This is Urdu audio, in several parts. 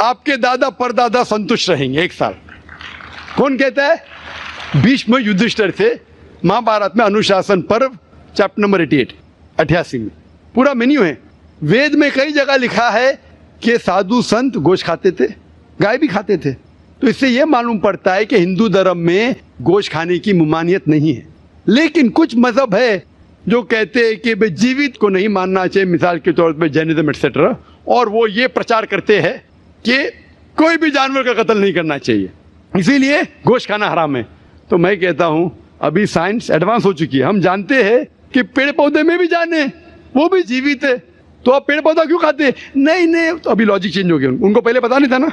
آپ کے دادا پردادا سنتشٹ رہیں گے 1 سال. کون کہتا ہے؟ بھیشم یدھشٹر سے مہابھارت میں انوشاسن پرو چیپٹر نمبر 88 میں پورا مینیو ہے. وید میں کئی جگہ لکھا ہے کہ سادھو سنت گوشت کھاتے تھے, گائے بھی کھاتے تھے. تو اس سے یہ معلوم پڑتا ہے کہ ہندو دھرم میں گوشت کھانے کی ممانعت نہیں ہے. لیکن کچھ مذہب ہے جو کہتے ہیں کہ جیوت کو نہیں ماننا چاہیے, مثال کے طور پہ جینزم ایٹسیٹرا, اور وہ یہ پرچار کرتے ہیں کہ کوئی بھی جانور کا قتل نہیں کرنا چاہیے, اسی لیے گوشت کھانا حرام ہے. تو میں کہتا ہوں ابھی سائنس ایڈوانس ہو چکی ہے, ہم جانتے ہیں کہ پیڑ پودے میں بھی جان ہے, وہ بھی جیوت ہے, تو آپ پیڑ پودا کیوں کھاتے ہیں؟ نہیں, تو ابھی لاجک چینج ہو گیا. ان کو پہلے پتا نہیں تھا نا,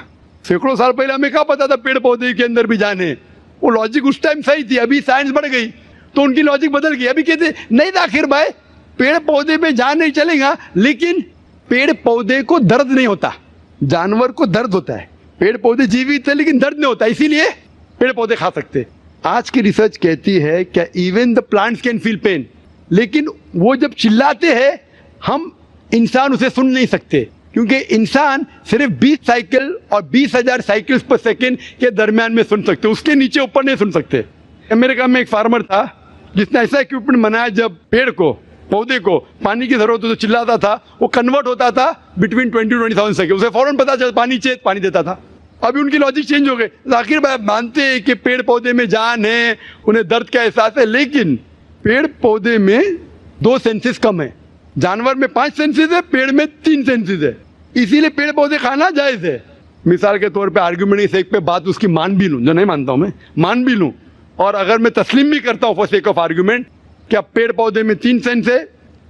سینکڑوں سال پہلے ہمیں کیا پتا تھا پیڑ پودے کے اندر بھی جان ہے. وہ لاجک اس ٹائم صحیح تھی, ابھی سائنس بڑھ گئی تو ان کی لاجک بدل گئی. ابھی کہتے نہیں ذاکر بھائی پیڑ پودے میں جان نہیں چلے گا, لیکن پیڑ پودے کو درد نہیں ہوتا, جانور کو درد ہوتا ہے. پیڑ پودے جیوت ہے لیکن درد نہیں ہوتا, اسی لیے پیڑ پودے کھا سکتے. آج کی ریسرچ کہتی ہے کہ even the plants can feel pain, لیکن وہ جب چلاتے ہیں ہم انسان اسے سن نہیں سکتے, کیونکہ انسان صرف 20 سائیکل اور 20,000 سائیکلز پر سیکنڈ کے درمیان میں سن سکتے, اس کے نیچے اوپر نہیں سن سکتے. امریکہ میں ایک فارمر تھا جس نے ایسا اکوپمنٹ بنایا, جب پیڑ کو پودے کو پانی کی ضرورت ہو تو چلاتا تھا, وہ کنورٹ ہوتا تھا بٹوین 20,000 سیکنڈ, اسے فوراً پتا چلتا پانی چاہیے پانی دیتا تھا. ابھی ان کی لاجک چینج ہو گئے. ذاکر بھائی مانتے ہیں کہ پیڑ پودے میں جان ہے, انہیں درد کا احساس ہے, لیکن پیڑ پودے میں 2 سینسز کم ہیں, جانور میں 5 سینسز ہے, پیڑ میں 3 سینسز ہے, اسی لیے پیڑ پودے کھانا جائز ہے. مثال کے طور پہ آرگیومنٹ ایک پہ بات اس کی مان بھی لوں, جو نہیں مانتا ہوں میں مان بھی لوں, اور اگر میں تسلیم بھی کرتا ہوں فور سیک آف آرگیومنٹ کہ اب پیڑ پودے میں 3 سینس ہے,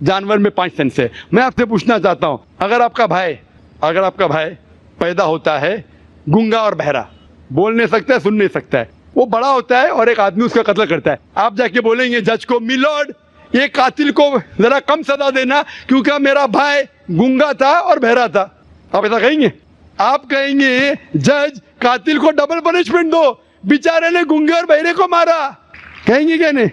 جانور میں 5 سینس ہے. میں آپ سے پوچھنا چاہتا ہوں, اگر آپ کا بھائی پیدا ہوتا ہے گنگا اور بہرا, بول نہیں سکتا ہے, سن نہیں سکتا ہے, وہ بڑا ہوتا ہے اور ایک آدمی اس کا قتل کرتا ہے, آپ جا کے بولیں گے جج کو, میلارڈ یہ قاتل کو ذرا کم سزا دینا کیونکہ میرا بھائی گنگا تھا اور بہرا تھا, آپ ایسا کہیں گے؟ آپ کہیں گے جج قاتل کو ڈبل پنشمنٹ دو, بیچارے نے گنگے اور بہرے کو مارا, کہیں گے کہ نہیں؟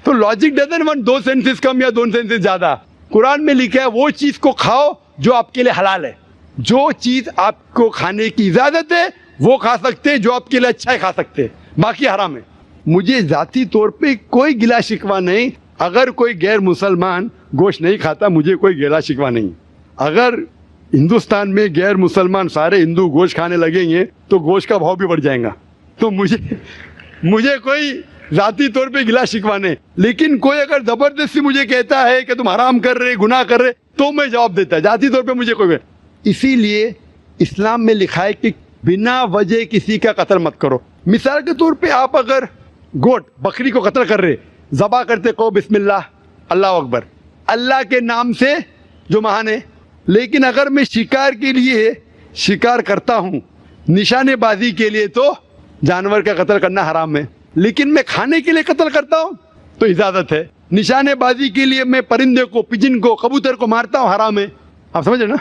تو لاجک ڈزنٹ وانٹ 2 سینسز کم یا 2 سینسز زیادہ. قرآن میں لکھا ہے وہ چیز کو کھاؤ جو آپ کے لیے حلال ہے, جو چیز آپ کو کھانے کی اجازت ہے وہ کھا سکتے, جو آپ کے لیے اچھا ہے کھا سکتے, باقی حرام ہے. مجھے ذاتی طور پہ کوئی گلا شکوہ نہیں, اگر کوئی غیر مسلمان گوشت نہیں کھاتا مجھے کوئی گلا شکوہ نہیں. اگر ہندوستان میں غیر مسلمان سارے ہندو گوشت کھانے لگیں گے تو گوشت کا بھاؤ بھی بڑھ جائے گا, تو مجھے کوئی ذاتی طور پہ گلا شکوہ نہیں. لیکن کوئی اگر زبردستی مجھے کہتا ہے کہ تم حرام کر رہے, گناہ کر رہے, تو میں جواب دیتا ہے. ذاتی طور پہ مجھے کوئی, اسی لیے اسلام میں لکھا ہے کہ بنا وجہ کسی کا قتل مت کرو. مثال کے طور پہ آپ اگر گوٹ بکری کو قتل کر رہے, ذبح کرتے کو بسم اللہ اللہ اکبر, اللہ کے نام سے جو مہان ہے, لیکن اگر میں شکار کے لیے شکار کرتا ہوں, نشانے بازی کے لیے, تو جانور کا قتل کرنا حرام ہے. لیکن میں کھانے کے لیے قتل کرتا ہوں تو اجازت ہے. نشانے بازی کے لیے میں پرندے کو, پجن کو, کبوتر کو مارتا ہوں, حرام ہے. آپ سمجھ رہے نا,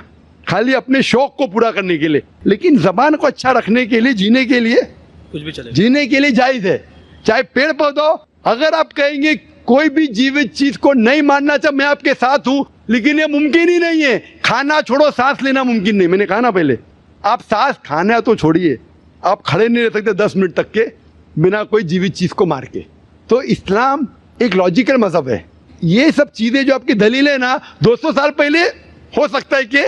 خالی اپنے شوق کو پورا کرنے کے لیے. لیکن زبان کو اچھا رکھنے کے لیے, جینے کے لیے, کچھ بھی چلے, جینے کے لیے جائز ہے, چاہے پیڑ پودا. اگر آپ کہیں گے کوئی بھی جیوت چیز کو نہیں ماننا چاہے, میں آپ کے ساتھ ہوں, لیکن یہ ممکن ہی نہیں ہے. کھانا چھوڑو, سانس لینا ممکن نہیں. میں نے کہا نا پہلے, آپ سانس کھانا تو چھوڑیے, آپ کھڑے نہیں رہ سکتے 10 منٹ تک کے بنا کوئی جیوت چیز کو مار کے. تو اسلام ایک لاجیکل مذہب ہے. یہ سب چیزیں جو آپ کی دلیل ہے نا, 200 سال پہلے ہو سکتا ہے کہ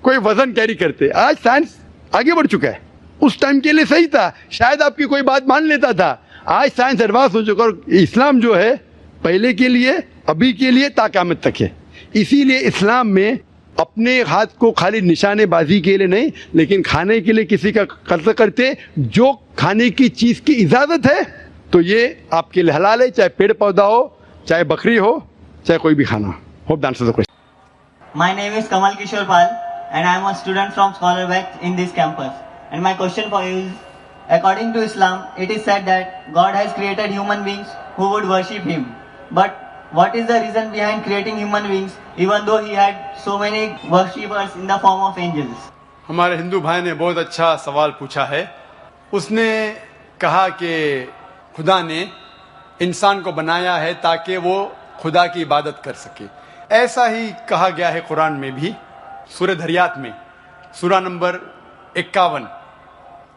کوئی وزن کیری کرتے. آج سائنس آگے بڑھ چکا ہے, اس ٹائم کے لیے صحیح تھا, شاید آپ کی کوئی بات مان لیتا تھا. آج سائنس ایڈوانس ہو چکا, اور اسلام جو ہے پہلے کے لیے, ابھی کے لیے, تا قیامت تک ہے. اسی لیے اسلام میں اپنے ہاتھ کو خالی نشانے بازی کے لیے نہیں, لیکن کھانے کے لیے کسی کا قتل کرتے, جو کھانے کی چیز کی اجازت ہے تو یہ آپ کے لیے حلال ہے, چاہے پیڑ پودا ہو, چاہے بکری ہو, چاہے کوئی بھی کھانا ہو. Hope dance the question. My name is Kamal Kishore Pal and I am a student from Scholar Beck in this campus. And my question for you is, according to Islam, it is said that God has created human beings who would worship Him. But what is the reason behind creating human beings even though He had so many worshippers in the form of angels? ہمارے ہندو بھائی نے بہت اچھا سوال پوچھا ہے. اس نے کہا کہ خدا نے انسان کو بنایا ہے تاکہ وہ خدا کی عبادت کر سکے. ایسا ہی کہا گیا ہے قرآن میں بھی, سورہ دھریات میں, سورہ number 51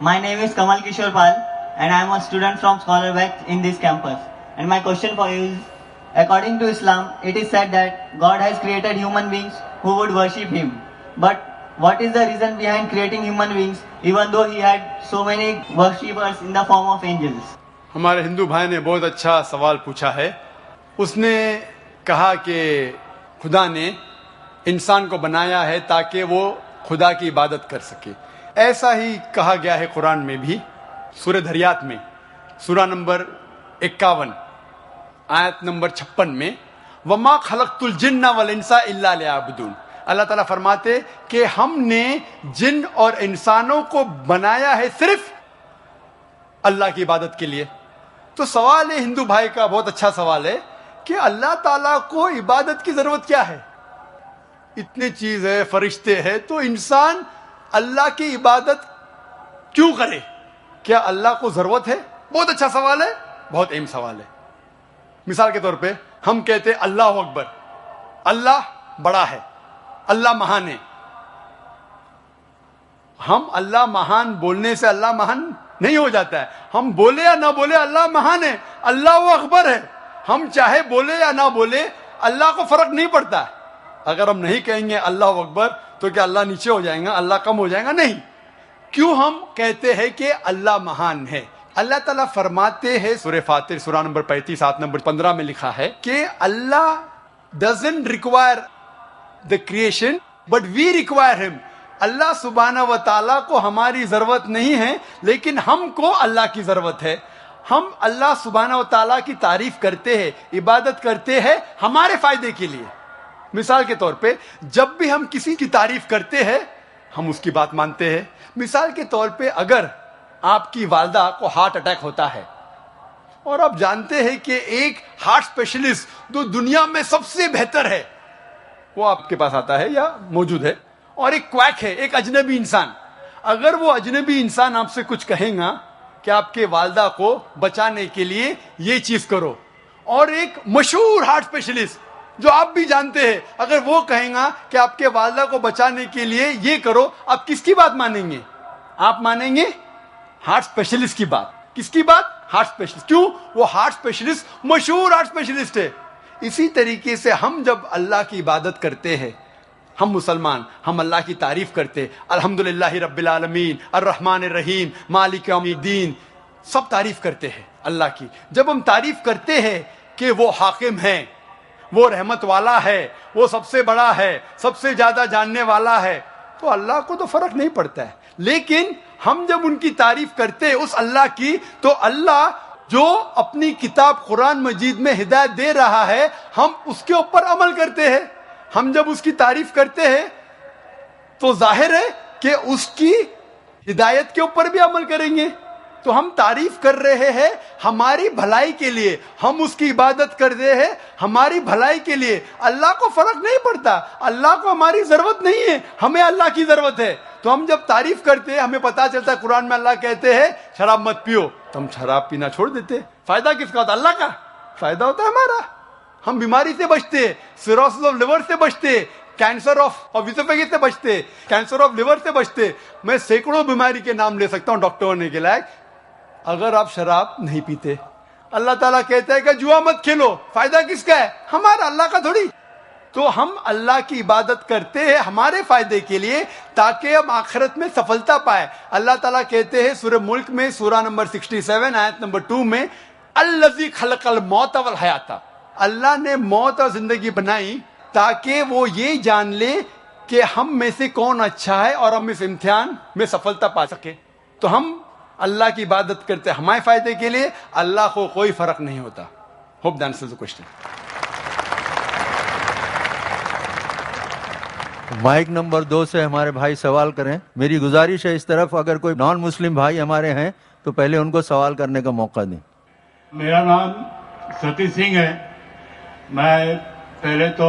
My name is Kamal Kishore Pal and I am a student from Scholar Wealth in this campus. And my question for you is, according to Islam, it is said that God has created human beings who would worship him. But what is the reason behind creating human beings even though he had so many worshippers in the form of angels? ہمارے ہندو بھائی نے بہت اچھا سوال پوچھا ہے. اس نے کہا کہ خدا نے انسان کو بنایا ہے تاکہ وہ خدا کی عبادت کر سکے. ایسا ہی کہا گیا ہے قرآن میں بھی, سورہ دھریات میں سورہ نمبر 51 آیت نمبر 56 میں, وما خلقت الجن والانس الا لیعبدون. اللہ تعالیٰ فرماتے کہ ہم نے جن اور انسانوں کو بنایا ہے صرف اللہ کی عبادت کے لیے. تو سوال ہے ہندو بھائی کا, بہت اچھا سوال ہے کہ اللہ تعالیٰ کو عبادت کی ضرورت کیا ہے؟ اتنی چیز ہے, فرشتے ہیں, تو انسان اللہ کی عبادت کیوں کرے؟ کیا اللہ کو ضرورت ہے؟ بہت اچھا سوال ہے, بہت اہم سوال ہے. مثال کے طور پہ ہم کہتے ہیں اللہ اکبر, اللہ بڑا ہے, اللہ مہان ہے. ہم اللہ مہان بولنے سے اللہ مہان نہیں ہو جاتا ہے. ہم بولے یا نہ بولے اللہ مہان ہے, اللہ اکبر ہے. ہم چاہے بولے یا نہ بولے اللہ کو فرق نہیں پڑتا. اگر ہم نہیں کہیں گے اللہ اکبر تو کیا اللہ نیچے ہو جائیں گا, اللہ کم ہو جائیں گا؟ نہیں. کیوں ہم کہتے ہیں کہ اللہ مہان ہے؟ اللہ تعالیٰ فرماتے ہیں سورہ فاطر سورہ نمبر 35 آیت نمبر 15 میں لکھا ہے کہ اللہ doesn't require the creation but we require him. اللہ سبحانہ و تعالیٰ کو ہماری ضرورت نہیں ہے لیکن ہم کو اللہ کی ضرورت ہے. ہم اللہ سبحانہ و تعالیٰ کی تعریف کرتے ہیں, عبادت کرتے ہیں ہمارے فائدے کے لیے. مثال کے طور پہ جب بھی ہم کسی کی تعریف کرتے ہیں ہم اس کی بات مانتے ہیں. مثال کے طور پہ اگر آپ کی والدہ کو ہارٹ اٹیک ہوتا ہے اور آپ جانتے ہیں کہ ایک ہارٹ اسپیشلسٹ جو دنیا میں سب سے بہتر ہے وہ آپ کے پاس آتا ہے یا موجود ہے, اور ایک کویک ہے, ایک اجنبی انسان, اگر وہ اجنبی انسان آپ سے کچھ کہیں گا کہ آپ کے والدہ کو بچانے کے لیے یہ چیز کرو, اور ایک مشہور ہارٹ اسپیشلسٹ جو آپ بھی جانتے ہیں اگر وہ کہیں گا کہ آپ کے والدہ کو بچانے کے لیے یہ کرو, آپ کس کی بات مانیں گے؟ آپ مانیں گے ہارٹ اسپیشلسٹ کی بات. کس کی بات؟ Heart specialist. کیوں؟ وہ ہارٹ اسپیشلسٹ مشہور ہارٹ اسپیشلسٹ ہے. اسی طریقے سے ہم جب اللہ کی عبادت کرتے ہیں, ہم مسلمان, ہم اللہ کی تعریف کرتے, الحمدللہ رب العالمین الرحمن الرحیم مالک یوم الدین, سب تعریف کرتے ہیں اللہ کی. جب ہم تعریف کرتے ہیں کہ وہ حاکم ہیں, وہ رحمت والا ہے, وہ سب سے بڑا ہے, سب سے زیادہ جاننے والا ہے, تو اللہ کو تو فرق نہیں پڑتا ہے. لیکن ہم جب ان کی تعریف کرتے ہیں اس اللہ کی, تو اللہ جو اپنی کتاب قرآن مجید میں ہدایت دے رہا ہے ہم اس کے اوپر عمل کرتے ہیں. ہم جب اس کی تعریف کرتے ہیں تو ظاہر ہے کہ اس کی ہدایت کے اوپر بھی عمل کریں گے. تو ہم تعریف کر رہے ہیں ہماری بھلائی کے لیے, ہم اس کی عبادت کر رہے ہیں ہماری بھلائی کے لیے. اللہ کو فرق نہیں پڑتا, اللہ کو ہماری ضرورت نہیں ہے, ہمیں اللہ کی ضرورت ہے. تو ہم جب تعریف کرتے ہیں ہمیں پتا چلتا ہے قرآن میں اللہ کہتے ہیں شراب مت پیو, تو ہم شراب پینا چھوڑ دیتے. فائدہ کس کا ہوتا ہے؟ اللہ کا فائدہ ہوتا ہے ہمارا. ہم بیماری سے بچتے, سیروسس آف لیور سے بچتے, کینسر آف اسوفیگس سے بچتے, کینسر آف لیور سے بچتے. میں سینکڑوں بیماری کے نام لے سکتا ہوں ڈاکٹر ہونے کے لائق, اگر آپ شراب نہیں پیتے. اللہ تعالیٰ کہتا ہے کہ جوا مت کھیلو, فائدہ کس کا ہے؟ ہمارا, اللہ کا تھوڑی. تو ہم اللہ کی عبادت کرتے ہیں ہمارے فائدے کے لیے تاکہ ہم آخرت میں سفلتا پائے. اللہ تعالیٰ کہتے ہیں سورہ ملک میں سورہ نمبر 67 آیت نمبر 2 میں, الذی خلق الموت والحیات, اللہ نے موت اور زندگی بنائی تاکہ وہ یہ جان لے کہ ہم میں سے کون اچھا ہے اور ہم اس امتحان میں سفلتا پا سکے. تو ہم اللہ کی عبادت کرتے ہمارے فائدے کے لیے, اللہ کو کوئی فرق نہیں ہوتا. Hope that answers the question. Mic number 2 سے ہمارے بھائی سوال کریں. میری گزارش ہے اس طرف اگر کوئی نان مسلم بھائی ہمارے ہیں تو پہلے ان کو سوال کرنے کا موقع دیں. میرا نام ستی سنگھ ہے. میں پہلے تو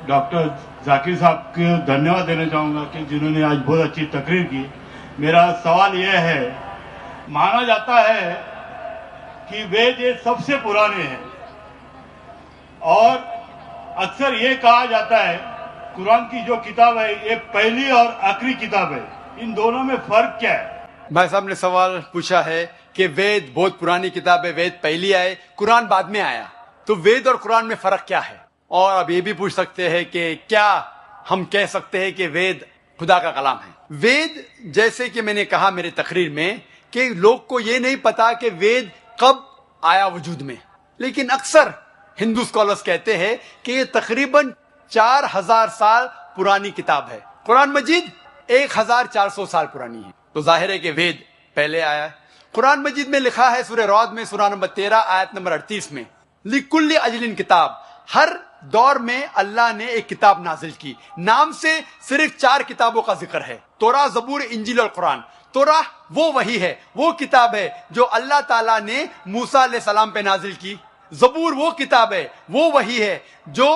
ڈاکٹر ذاکر صاحب کو دھنیہ دینا چاہوں گا کہ جنہوں نے آج بہت اچھی تقریر کی. میرا سوال یہ ہے, مانا جاتا ہے کہ وید یہ سب سے پرانے ہیں اور اکثر یہ کہا جاتا ہے قرآن کی جو کتاب ہے یہ پہلی اور آخری کتاب ہے, ان دونوں میں فرق کیا ہے؟ بھائی صاحب نے سوال پوچھا ہے کہ وید بہت پرانی کتاب ہے, وید پہلی آئے, قرآن بعد میں آیا, تو وید اور قرآن میں فرق کیا ہے؟ اور اب یہ بھی پوچھ سکتے ہیں کہ کیا ہم کہہ سکتے ہیں کہ وید خدا کا کلام ہے. وید جیسے کہ میں نے کہا میرے تقریر میں کہ لوگ کو یہ نہیں پتا کہ وید کب آیا وجود میں، لیکن اکثر ہندو اسکالرس کہتے ہیں کہ یہ تقریباً 4000 سال پرانی کتاب ہے. قرآن مجید 1400 سال پرانی ہے، تو ظاہر ہے کہ وید پہلے آیا ہے. قرآن مجید میں لکھا ہے سورہ رعد میں سورہ نمبر 13 آیت نمبر 38 میں، لِكُلِّ اجل کتاب، ہر دور میں اللہ نے ایک کتاب نازل کی. نام سے صرف 4 کتابوں کا ذکر ہے، توراہ، زبور، انجیل اور قرآن. توراہ وہ وحی ہے، وہ کتاب ہے جو اللہ تعالیٰ نے موسیٰ علیہ السلام پہ نازل کی. زبور وہ کتاب ہے، وہ وحی ہے جو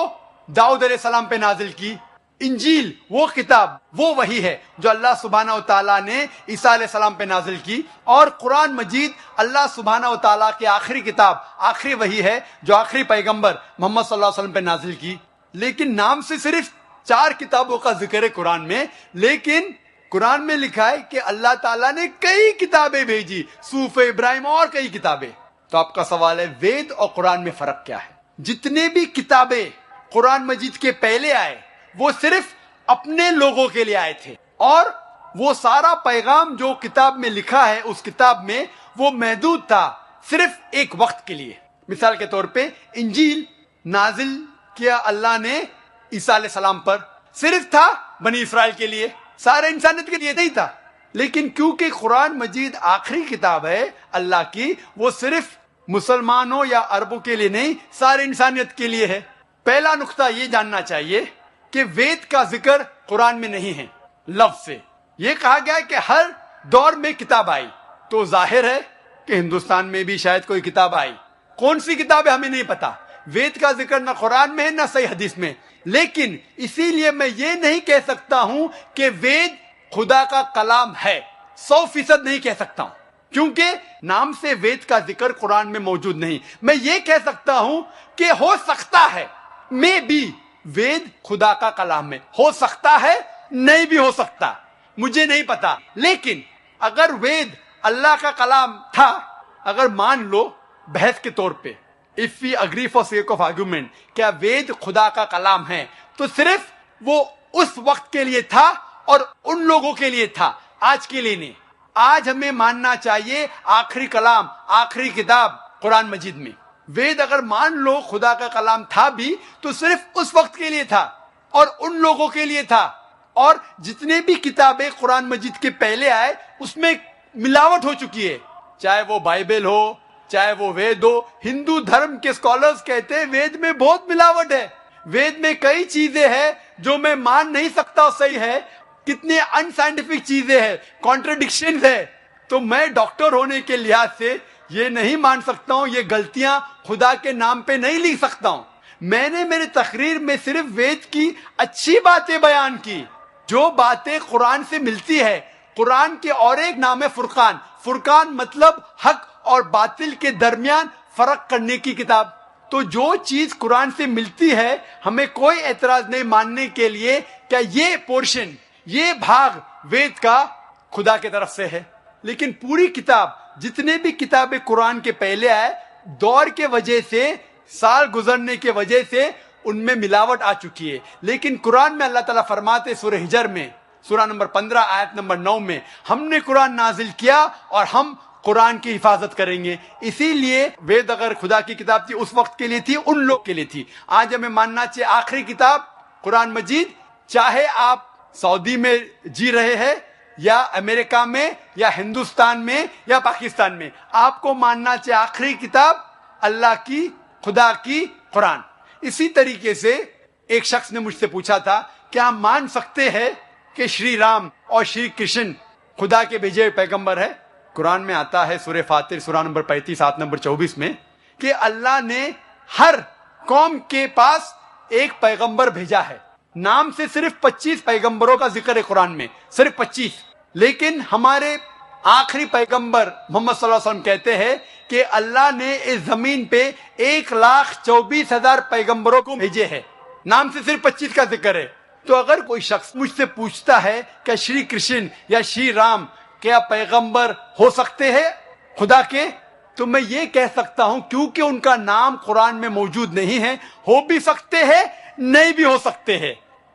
داؤد علیہ السلام پہ نازل کی. انجیل وہ کتاب، وہ وحی ہے جو اللہ سبحانہ و تعالیٰ نے عیسیٰ علیہ السلام پہ نازل کی. اور قرآن مجید اللہ سبحانہ و تعالیٰ کی آخری کتاب، آخری وحی ہے جو آخری پیغمبر محمد صلی اللہ علیہ وسلم پہ نازل کی. لیکن نام سے صرف 4 کتابوں کا ذکر ہے قرآن میں، لیکن قرآن میں لکھا ہے کہ اللہ تعالیٰ نے کئی کتابیں بھیجی، صحف ابراہیم اور کئی کتابیں. تو آپ کا سوال ہے وید اور قرآن میں فرق کیا ہے؟ جتنے بھی کتابیں قرآن مجید کے پہلے آئے وہ صرف اپنے لوگوں کے لیے آئے تھے، اور وہ سارا پیغام جو کتاب میں لکھا ہے اس کتاب میں وہ محدود تھا صرف ایک وقت کے لیے. مثال کے طور پہ انجیل نازل کیا اللہ نے عیسیٰ علیہ السلام پر، صرف تھا بنی اسرائیل کے لیے، سارے انسانیت کے لیے نہیں تھا. لیکن کیونکہ قرآن مجید آخری کتاب ہے اللہ کی، وہ صرف مسلمانوں یا عربوں کے لیے نہیں، سارے انسانیت کے لیے ہے. پہلا نقطہ یہ جاننا چاہیے کہ وید کا ذکر قرآن میں نہیں ہے لفظ سے. یہ کہا گیا ہے کہ ہر دور میں کتاب آئی، تو ظاہر ہے کہ ہندوستان میں بھی شاید کوئی کتاب آئی. کون سی کتاب ہے ہمیں نہیں پتا. وید کا ذکر نہ قرآن میں ہے نہ صحیح حدیث میں. لیکن اسی لیے میں یہ نہیں کہہ سکتا ہوں کہ وید خدا کا کلام ہے، 100% نہیں کہہ سکتا ہوں، کیونکہ نام سے وید کا ذکر قرآن میں موجود نہیں. میں یہ کہہ سکتا ہوں کہ ہو سکتا ہے، میں بھی وید خدا کا کلام میں ہو سکتا ہے، نہیں بھی ہو سکتا، مجھے نہیں پتا. لیکن اگر وید اللہ کا کلام تھا، اگر مان لو بحث کے طور پہ if we agree for sake of argument کیا وید خدا کا کلام ہے، تو صرف وہ اس وقت کے لیے تھا اور ان لوگوں کے لیے تھا، آج کے لیے نہیں. آج ہمیں ماننا چاہیے آخری کلام، آخری کتاب قرآن مجید میں. وید اگر مان لو خدا کا کلام تھا بھی تو صرف اس وقت کے لیے تھا اور ان لوگوں کے لیے تھا. اور جتنے بھی کتابیں قرآن مجید کے پہلے آئے اس میں ملاوٹ ہو چکی ہے، چاہے وہ بائبل ہو، چاہے وہ وید ہو. ہندو دھرم کے اسکالرز کہتے ہیں وید میں بہت ملاوٹ ہے، وید میں کئی چیزیں ہیں جو میں مان نہیں سکتا صحیح ہے، کتنے ان سائنٹیفک چیزیں ہیں، کانٹرڈکشنز ہے. تو میں ڈاکٹر ہونے کے لحاظ سے یہ نہیں مان سکتا ہوں، یہ غلطیاں خدا کے نام پہ نہیں لکھ سکتا ہوں. میں نے میری تقریر میں صرف وید کی اچھی باتیں بیان کی، جو باتیں قرآن سے ملتی ہے. قرآن کے اور ایک نام ہے فرقان. فرقان مطلب حق اور باطل کے درمیان فرق کرنے کی کتاب. تو جو چیز قرآن سے ملتی ہے ہمیں کوئی اعتراض نہیں ماننے کے لیے کہ یہ پورشن، یہ بھاگ وید کا خدا کی طرف سے ہے. لیکن پوری کتاب، جتنے بھی کتابیں قرآن کے پہلے آئے، دور کے وجہ سے، سال گزرنے کے وجہ سے ان میں ملاوٹ آ چکی ہے. لیکن قرآن میں اللہ تعالیٰ فرماتے سورہ ہجر میں سورہ نمبر 15 آیت نمبر 9 میں، ہم نے قرآن نازل کیا اور ہم قرآن کی حفاظت کریں گے. اسی لیے وید اگر خدا کی کتاب تھی اس وقت کے لیے تھی، ان لوگ کے لیے تھی. آج ہمیں ماننا چاہیے آخری کتاب قرآن مجید، چاہے آپ سعودی میں جی رہے ہیں یا امریکہ میں یا ہندوستان میں یا پاکستان میں، آپ کو ماننا چاہیے آخری کتاب اللہ کی، خدا کی قرآن. اسی طریقے سے ایک شخص نے مجھ سے پوچھا تھا کیا ہم مان سکتے ہیں کہ شری رام اور شری کرشن خدا کے بھیجے ہوئے پیغمبر ہے؟ قرآن میں آتا ہے سورہ فاتر سورہ نمبر 35 آیت نمبر 24 میں کہ اللہ نے ہر قوم کے پاس ایک پیغمبر بھیجا ہے. نام سے صرف 25 پیغمبروں کا ذکر ہے قرآن میں، صرف 25. لیکن ہمارے آخری پیغمبر محمد صلی اللہ علیہ وسلم کہتے ہیں کہ اللہ نے اس زمین پہ 1,24,000 پیغمبروں کو بھیجے ہیں. نام سے صرف 25 کا ذکر ہے. تو اگر کوئی شخص مجھ سے پوچھتا ہے کہ شری کرشن یا شری رام کیا پیغمبر ہو سکتے ہیں خدا کے، تو میں یہ کہہ سکتا ہوں کیونکہ ان کا نام قرآن میں موجود نہیں ہے، ہو بھی سکتے ہیں، نہیں بھی ہو سکتے ہیں.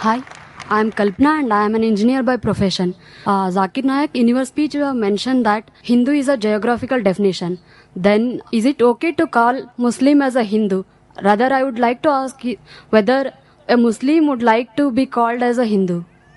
Hi, I am Kalpana and I am an engineer by profession. Zakir Naik, in your speech you have mentioned that Hindu is a geographical definition. Then is it okay to call Muslim as a Hindu? Rather, I would like to ask you whether a Muslim would like to be called as a Hindu.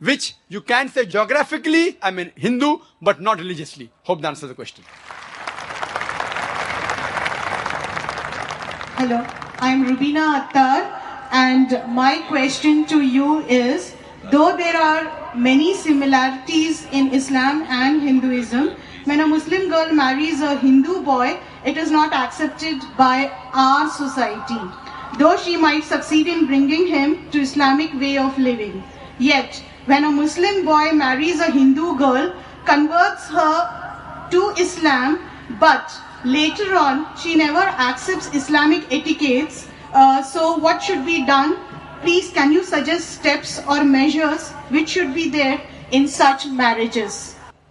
which you can say geographically I'm a Hindu but not religiously. Hope that answers the question. Hello, I'm Rubina Attar, and my question to you is, though there are many similarities in Islam and Hinduism, when a Muslim girl marries a Hindu boy, it is not accepted by our society, though she might succeed in bringing him to Islamic way of living. Yet, when a Muslim boy marries a Hindu girl, converts her to Islam, but later on she never accepts Islamic etiquettes, so what should be done? Please, can you suggest steps or measures which should be there in such marriages?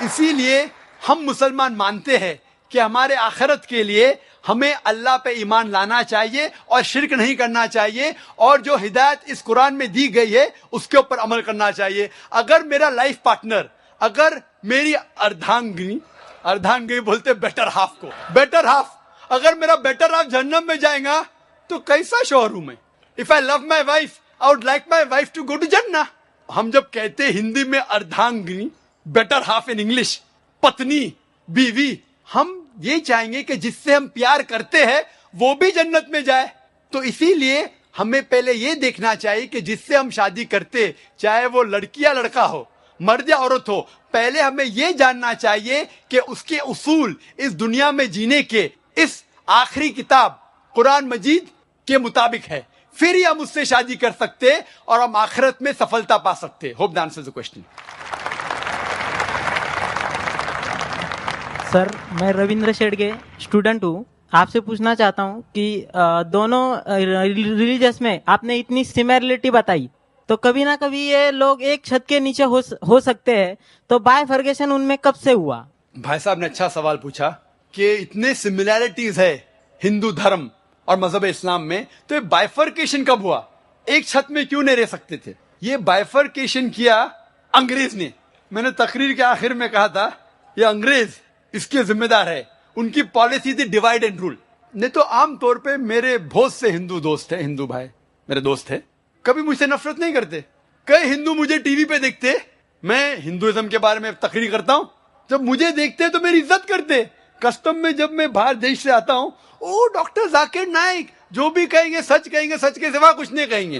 اسی لیے ہم مسلمان مانتے ہیں کہ ہمارے آخرت کے لیے ہمیں اللہ پہ ایمان لانا چاہیے اور شرک نہیں کرنا چاہیے, اور جو ہدایت اس قرآن میں دی گئی ہے اس کے اوپر عمل کرنا چاہیے. اگر میرا لائف پارٹنر, اگر میری اردھانگنی بولتے بیٹر ہاف کو, بیٹر ہاف, اگر میرا بیٹر ہاف جہنم میں جائے گا تو کیسا شوہر ہوں میں؟ If I love my wife, I would like my wife to go to Jannah. ہم جب کہتے ہندی میں اردھانگنی, بیٹر ہاف ان انگلش, پتنی, بیوی, ہم یہ چاہیں گے کہ جس سے ہم پیار کرتے ہیں وہ بھی جنت میں جائے. تو اسی لیے ہمیں پہلے یہ دیکھنا چاہیے کہ جس سے ہم شادی کرتے, چاہے وہ لڑکی یا لڑکا ہو, مرد یا عورت ہو, پہلے ہمیں یہ جاننا چاہیے کہ اس کے اصول اس دنیا میں جینے کے اس آخری کتاب قرآن مجید کے مطابق ہے, پھر ہی ہم اس سے شادی کر سکتے اور ہم آخرت میں سفلتا پا سکتے. Hope that answers the question. Sir میں رویندر شیڑگے اسٹوڈنٹ ہوں. آپ سے پوچھنا چاہتا ہوں کہ دونوں ریلیجس میں آپ نے اتنی سملرٹی بتائی, تو کبھی نہ کبھی یہ لوگ ایک چھت کے نیچے ہو سکتے ہیں, تو بائیفرگیشن ان میں کب سے ہوا؟ بھائی صاحب نے اچھا سوال پوچھا کہ اتنے سملیرٹیز ہے ہندو دھرم اور مذہب اسلام میں, تو یہ بائیفرکیشن کب ہوا؟ ایک چھت میں کیوں نہیں رہ سکتے تھے؟ یہ بائیفرکیشن کیا انگریز نے. میں نے تقریر کے آخر میں کہا تھا یہ انگریز اس کے ذمہ دار ہے, ان کی پالیسی تھی ڈیوائڈ اینڈ رول. نہیں تو عام طور پہ میرے بہت سے ہندو دوست ہیں, ہندو بھائی میرے دوست ہیں, کبھی مجھ سے نفرت نہیں کرتے. کئی ہندو مجھے ٹی وی پہ دیکھتے, میں ہندوازم کے بارے میں تقریر کرتا ہوں, جب مجھے دیکھتے تو میری عزت کرتے. کسٹم میں جب میں باہر دیش سے آتا ہوں, او ڈاکٹر ذاکر نائک, جو بھی کہیں گے سچ کہیں گے, سچ کے سوا کچھ نہیں کہیں گے.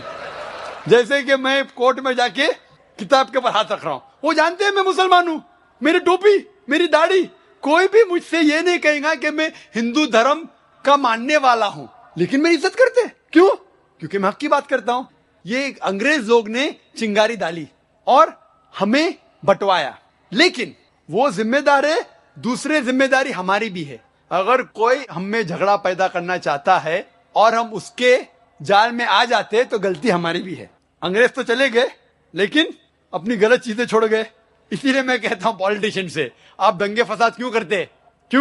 جیسے کہ میں کورٹ میں جا کے کتاب کے اوپر ہاتھ رکھ رہا ہوں, وہ جانتے ہیں میں مسلمان ہوں, میری ٹوپی, میری داڑھی, کوئی بھی مجھ سے یہ نہیں کہے گا کہ میں ہندو دھرم کا ماننے والا ہوں, لیکن میری عزت کرتے. کیوں؟ کیونکہ میں حق کی بات کرتا ہوں. یہ انگریز لوگ نے چنگاری ڈالی اور ہمیں بٹوایا, لیکن وہ ذمہ دار ہے, دوسرے ذمہ داری ہماری بھی ہے. اگر کوئی ہم میں جھگڑا پیدا کرنا چاہتا ہے اور ہم اس کے جال میں آ جاتے تو غلطی ہماری بھی ہے. انگریز تو چلے گئے لیکن اپنی غلط چیزیں چھوڑ گئے. اسی لیے میں کہتا ہوں پالیٹیشین سے, آپ دنگے فساد کیوں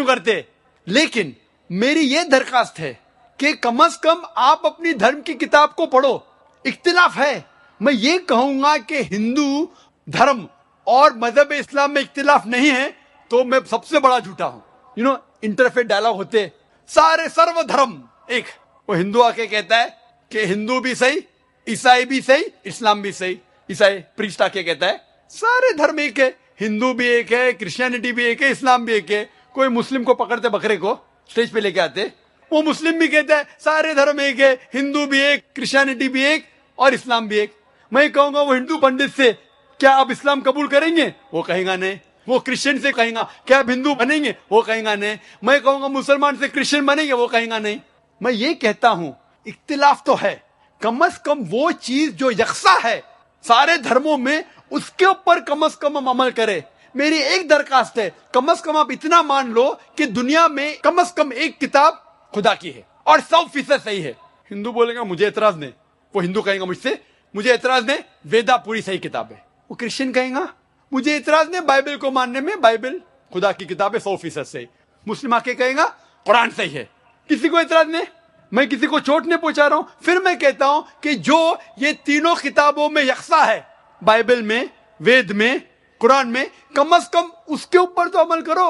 کرتے؟ لیکن میری یہ درخواست ہے کہ کم از کم آپ اپنی دھرم کی کتاب کو پڑھو. اختلاف ہے, میں یہ کہوں گا کہ ہندو دھرم اور مذہب اسلام میں اختلاف نہیں ہے تو میں سب سے بڑا جھوٹا ہوں. انٹرفیت ڈائلاگ ہوتے, سارے سرو دھرم ایک. وہ ہندو آ کے کہتا ہے کہ ہندو بھی صحیح, عیسائی بھی صحیح, اسلام بھی صحیح. عیسائی پریسٹ آ کے کہتا ہے سارے دھرم ایک ہے, ہندو بھی ایک ہے, کرسچینٹی بھی ایک ہے, اسلام بھی ایک ہے. کوئی مسلم کو پکڑتے بکرے کو اسٹیج پہ لے کے آتے, وہ مسلم بھی کہتا ہے سارے دھرم ایک ہے, ہندو بھی ایک, کرسچینٹی بھی ایک اور اسلام بھی ایک. میں کہوں گا وہ ہندو پنڈت سے کیا آپ اسلام قبول کریں گے؟ وہ کہیں گا نہیں. وہ کرسچن سے کہیں گا کیا آپ ہندو بنیں گے؟ وہ کہیں گا نہیں. میں کہوں گا مسلمان سے کرسچن بنیں گے؟ وہ کہیں گا نہیں. میں یہ کہتا ہوں اختلاف تو ہے, کم از کم وہ چیز جو یکساں ہے سارے دھرموں میں اس کے اوپر کم از کم ہم عمل کریں. میری ایک درخواست ہے, کم از کم آپ اتنا مان لو کہ دنیا میں کم از کم ایک کتاب خدا کی ہے اور 100% صحیح ہے. ہندو بولے گا مجھے اعتراض نہیں, وہ ہندو کہیں گا مجھ سے مجھے اعتراض نہیں, ویدا پوری صحیح کتاب ہے. وہ کرسچن کہیں گا مجھے اعتراض نہیں بائبل کو ماننے میں, بائبل خدا کی کتاب ہے 100% صحیح. مسلم آ کے کہیں گا قرآن صحیح ہے. کسی کو اعتراض نہیں, میں کسی کو چوٹ نہیں پہنچا رہا ہوں. پھر میں کہتا ہوں کہ جو یہ تینوں کتابوں میں یکساں ہے, بائبل میں, وید میں, قرآن میں, کم از کم اس کے اوپر تو عمل کرو.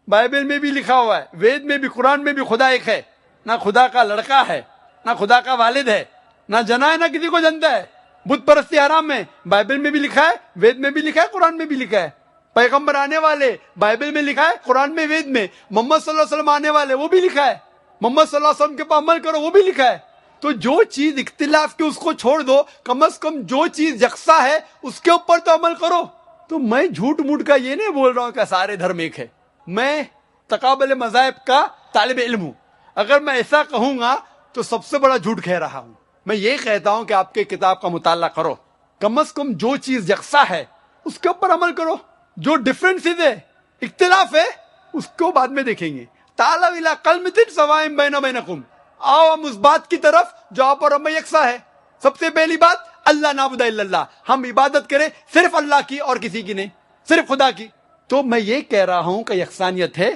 بائبل میں بھی لکھا ہوا ہے, وید میں بھی, قرآن میں بھی خدا ایک ہے, نہ خدا کا لڑکا ہے, نہ خدا کا والد ہے, نہ جنا ہے, نہ کسی کو جنتا ہے. بت پرستی حرام ہے, بائبل میں بھی لکھا ہے, وید میں بھی لکھا ہے, قرآن میں بھی لکھا ہے. پیغمبر آنے والے, بائبل میں لکھا ہے, قرآن میں, وید میں. محمد صلی اللہ علیہ وسلم آنے والے, وہ بھی لکھا ہے. محمد صلی اللہ علیہ وسلم کے پاس عمل کرو, وہ بھی لکھا ہے. تو جو چیز اختلاف کی اس کو چھوڑ دو, کم از کم جو چیز یکساں ہے اس کے اوپر تو عمل کرو. تو میں جھوٹ موٹ کا یہ نہیں بول رہا ہوں کہ سارے دھرم ایک ہے. میں تقابل مذاہب کا طالب علم ہوں. اگر میں ایسا کہوں گا تو سب سے بڑا جھوٹ کہہ رہا ہوں. میں یہ کہتا ہوں کہ آپ کے کتاب کا مطالعہ کرو, کم از کم جو چیز یکساں ہے اس کے اوپر عمل کرو. جو ڈفرینسز ہے, اختلاف ہے, اس کو بعد میں دیکھیں گے. تعالوا الی کلمۃ سواء بینکم, آؤ ہم اس بات کی طرف جو آپ اور ہم میں یکساں ہے. سب سے پہلی بات اللہ نعبد الا اللہ, ہم عبادت کریں صرف اللہ کی اور کسی کی نہیں, صرف خدا کی. تو میں یہ کہہ رہا ہوں کہ یکسانیت ہے،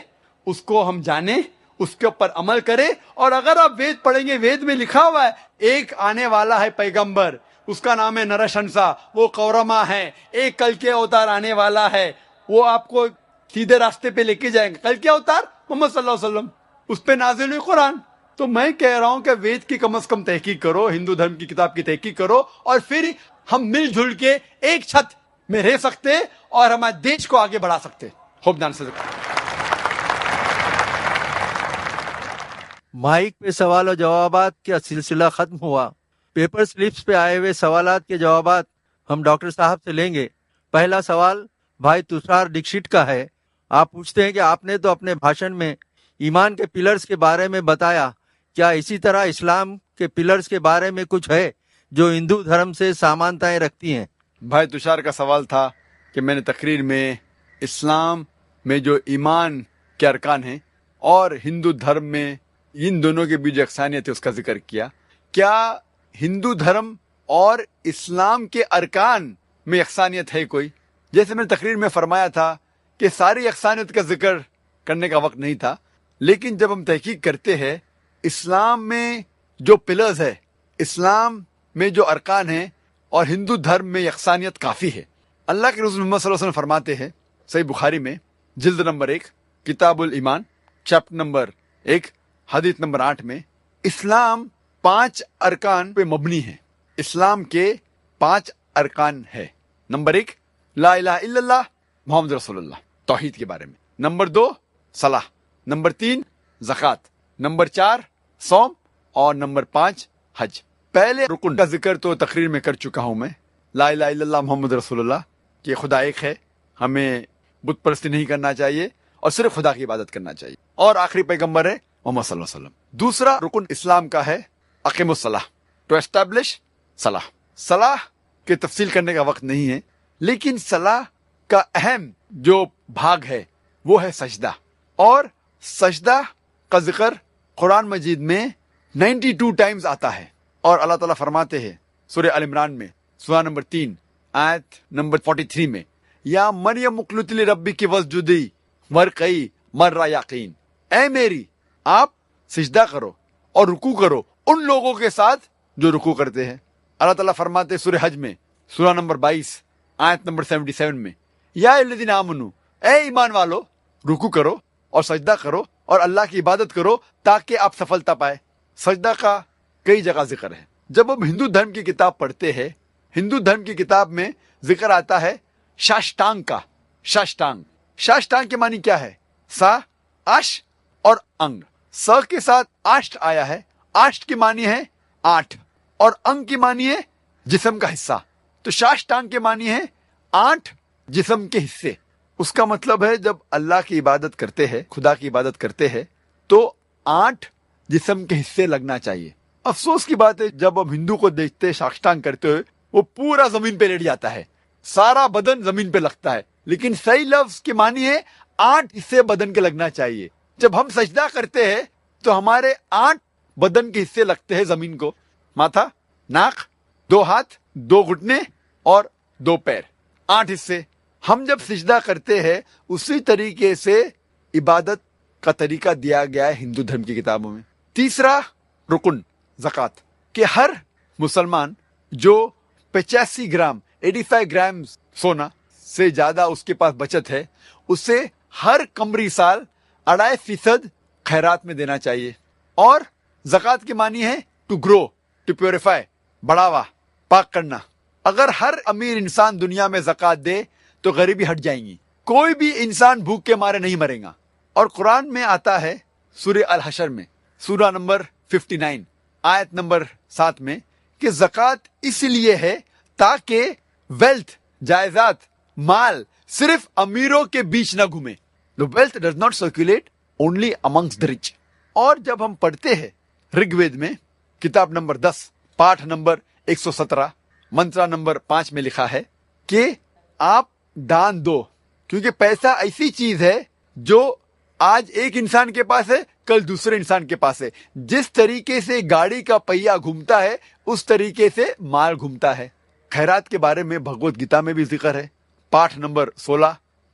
اس کو ہم جانیں، اس کے اوپر عمل کریں. اور اگر آپ وید پڑھیں گے، وید میں لکھا ہوا ہے ایک آنے والا ہے پیغمبر، اس کا نام ہے نرشنسا، وہ قورما ہے. ایک کل کے اوتار آنے والا ہے، وہ آپ کو سیدھے راستے پہ لے کے جائیں گے. کل کے اوتار محمد صلی اللہ علیہ وسلم، اس پہ نازل ہوئی قرآن. تو میں کہہ رہا ہوں کہ وید کی کم از کم تحقیق کرو، ہندو دھرم کی کتاب کی تحقیق کرو، اور پھر ہم مل جل کے ایک چھت میں رہ سکتے اور ہمارے دیش کو آگے بڑھا سکتے. ہوپ دان سے مائک پہ سوال و جوابات کا سلسلہ ختم ہوا. پیپر سلپس پہ آئے ہوئے سوالات کے جوابات ہم ڈاکٹر صاحب سے لیں گے. پہلا سوال بھائی تشار ڈکشٹ کا ہے. آپ پوچھتے ہیں کہ آپ نے تو اپنے بھاشن میں ایمان کے پلرز کے بارے میں بتایا، کیا اسی طرح اسلام کے پلرز کے بارے میں کچھ ہے جو ہندو دھرم سے سامانتائیں رکھتی ہیں؟ بھائی تشار کا سوال تھا کہ میں نے تقریر میں اسلام میں جو ایمان کے ارکان ہیں اور ہندو دھرم میں ان دونوں کے بیچ جو یکسانیت ہے اس کا ذکر کیا. کیا ہندو دھرم اور اسلام کے ارکان میں یکسانیت ہے کوئی؟ جیسے میں نے تقریر میں فرمایا تھا کہ ساری یکسانیت کا ذکر کرنے کا وقت نہیں تھا، لیکن جب ہم تحقیق کرتے ہیں اسلام میں جو پلرز ہے، اسلام میں جو ارکان ہیں اور ہندو دھرم میں یکسانیت کافی ہے. اللہ کے رسول محمد صلی اللہ علیہ وسلم فرماتے ہیں صحیح بخاری میں جلد نمبر 1 کتاب الایمان چیپٹر نمبر 1 حدیث نمبر 8 میں، اسلام 5 ارکان پہ مبنی ہے. اسلام کے 5 ارکان ہے. نمبر 1 لا الہ الا اللہ محمد رسول اللہ، توحید کے بارے میں. نمبر 2 صلاح. نمبر 3 زکوٰۃ. نمبر 4 صوم. اور نمبر 5 حج. پہلے رکن کا ذکر تو تقریر میں کر چکا ہوں میں، لا الہ الا اللہ محمد رسول اللہ، کہ خدا ایک ہے، ہمیں بت پرستی نہیں کرنا چاہیے اور صرف خدا کی عبادت کرنا چاہیے، اور آخری پیغمبر ہے محمد صلی اللہ علیہ وسلم. دوسرا رکن اسلام کا ہے اقیم الصلاح، ٹو اسٹیبلش صلاح. صلاح کے تفصیل کرنے کا وقت نہیں ہے، لیکن صلاح کا اہم جو بھاگ ہے وہ ہے سجدہ. اور سجدہ کا ذکر قرآن مجید میں 92 ٹائمز آتا ہے. اور اللہ تعالیٰ فرماتے ہیں سورہ ال عمران میں سورہ نمبر 3 آیت نمبر 43 میں، یا مریم اقنتی لربک واسجدی ورکعی مع یقین، اے میری آپ سجدہ کرو اور رکوع کرو ان لوگوں کے ساتھ جو رکوع کرتے ہیں. اللہ تعالیٰ فرماتے ہیں سورہ حج میں سورہ نمبر 22 آیت نمبر 77 میں، یا الذین آمنوا، اے ایمان والو رکوع کرو اور سجدہ کرو اور اللہ کی عبادت کرو تاکہ آپ سفلتا پائے. سجدہ کا کئی جگہ ذکر ہے. جب ہم ہندو دھرم کی کتاب پڑھتے ہیں، ہندو دھرم کی کتاب میں ذکر آتا ہے شاشٹانگ کا. شاشٹانگ کے معنی کیا ہے؟ سا، اش اور انگ. س کے ساتھ آشٹ آیا ہے، آشٹ کی معنی ہے 8 اور انگ کی معنی ہے جسم کا حصہ. تو شاشٹانگ کے معنی ہے 8 جسم کے حصے. اس کا مطلب ہے جب اللہ کی عبادت کرتے ہیں، خدا کی عبادت کرتے ہیں، تو 8 جسم کے حصے لگنا چاہیے. افسوس کی بات ہے جب ہم ہندو کو دیکھتے شاشٹانگ کرتے ہوئے وہ پورا زمین پہ لیٹ جاتا ہے، سارا بدن زمین پہ لگتا ہے، لیکن صحیح لفظ کی معنی ہے 8 حصے بدن کے لگنا چاہیے. جب ہم سجدہ کرتے ہیں تو ہمارے 8 بدن کے حصے لگتے ہیں زمین کو، ماتھا، ناک، 2 ہاتھ، 2 گھٹنے اور 2 پیر، 8 حصے. ہم جب سجدہ کرتے ہیں اسی طریقے سے عبادت کا طریقہ دیا گیا ہے ہندو دھرم کی کتابوں میں. تیسرا رکن زکوٰۃ، کہ ہر مسلمان جو 85 گرام 85 گرام سونا سے زیادہ اس کے پاس بچت ہے، اسے ہر قمری سال 2.5% خیرات میں دینا چاہیے. اور زکوٰۃ کی معنی ہے ٹو گرو، ٹو پیوریفائی، بڑھاوا، پاک کرنا. اگر ہر امیر انسان دنیا میں زکوٰۃ دے تو غریبی ہٹ جائیں گی، کوئی بھی انسان بھوک کے مارے نہیں مرے گا. اور قرآن میں آتا ہے سورہ الحشر میں سورہ نمبر 59 آیت نمبر 7 میں کہ زکوٰۃ اس لیے ہے تاکہ ویلتھ، جائیداد، مال صرف امیروں کے بیچ نہ گھومے. The wealth does not circulate only amongst the rich. اور جب ہم پڑھتے ہیں رگ وید میں کتاب نمبر 10 پاٹھ نمبر 117 منترا نمبر 5 میں لکھا ہے کہ آپ دان دو، کیونکہ پیسہ ایسی چیز ہے جو آج ایک انسان کے پاس ہے، کل دوسرے انسان کے پاس ہے. جس طریقے سے گاڑی کا پہیہ گھومتا ہے اس طریقے سے مال گھومتا ہے. خیرات کے بارے میں بھگوت گیتا میں بھی ذکر ہے، پاٹھ نمبر 16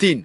3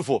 4।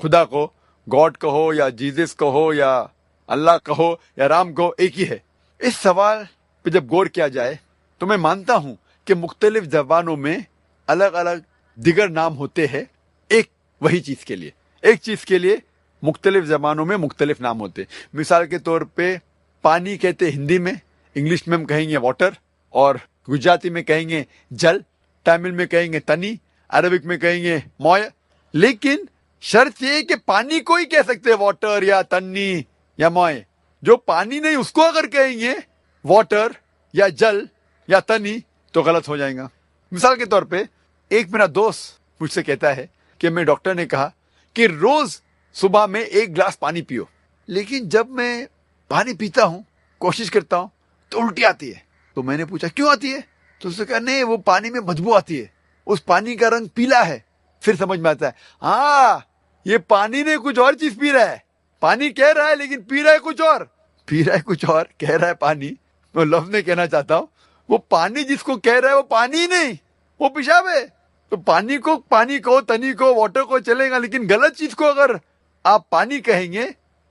خدا کو گاڈ کہو یا جیزس کہو یا اللہ کہو یا رام کہو ایک ہی ہے. اس سوال پہ جب غور کیا جائے تو میں مانتا ہوں کہ مختلف زبانوں میں الگ الگ دیگر نام ہوتے ہیں ایک وہی چیز کے لیے. ایک چیز کے لیے مختلف زبانوں میں مختلف نام ہوتے. مثال کے طور پہ پانی کہتے ہندی میں، انگلش میں ہم کہیں گے واٹر، اور گجراتی میں کہیں گے جل، تامل میں کہیں گے تنی، عربک میں کہیں گے موئے. لیکن شرط یہ کہ پانی کو ہی کہہ سکتے واٹر یا تنی یا موئے. جو پانی نہیں اس کو اگر کہیں گے واٹر یا جل یا تنی تو غلط ہو جائے گا. مثال کے طور پہ ایک میرا دوست مجھ سے کہتا ہے کہ میں ڈاکٹر نے کہا کہ روز صبح میں 1 گلاس پانی پیو، لیکن جب میں پانی پیتا ہوں کوشش کرتا ہوں تو الٹی آتی ہے. تو میں نے پوچھا کیوں آتی ہے؟ تو اس نے کہا نہیں وہ پانی میں بدبو آتی ہے، اس پانی کا رنگ پیلا ہے. پھر سمجھ میں آتا ہے ہاں یہ پانی نے کچھ اور چیز پی رہا ہے. پانی کہہ رہا ہے لیکن پی رہا ہے کچھ اور، پی رہا ہے کچھ اور، کہہ رہا ہے پانی. میں لفظ میں کہنا چاہتا ہوں وہ پانی جس کو کہہ رہا ہے وہ پانی ہی نہیں، وہ پیشاب ہے. تو پانی کو پانی کو، تنی کو، واٹر کو چلے گا، لیکن غلط چیز کو اگر آپ پانی کہیں گے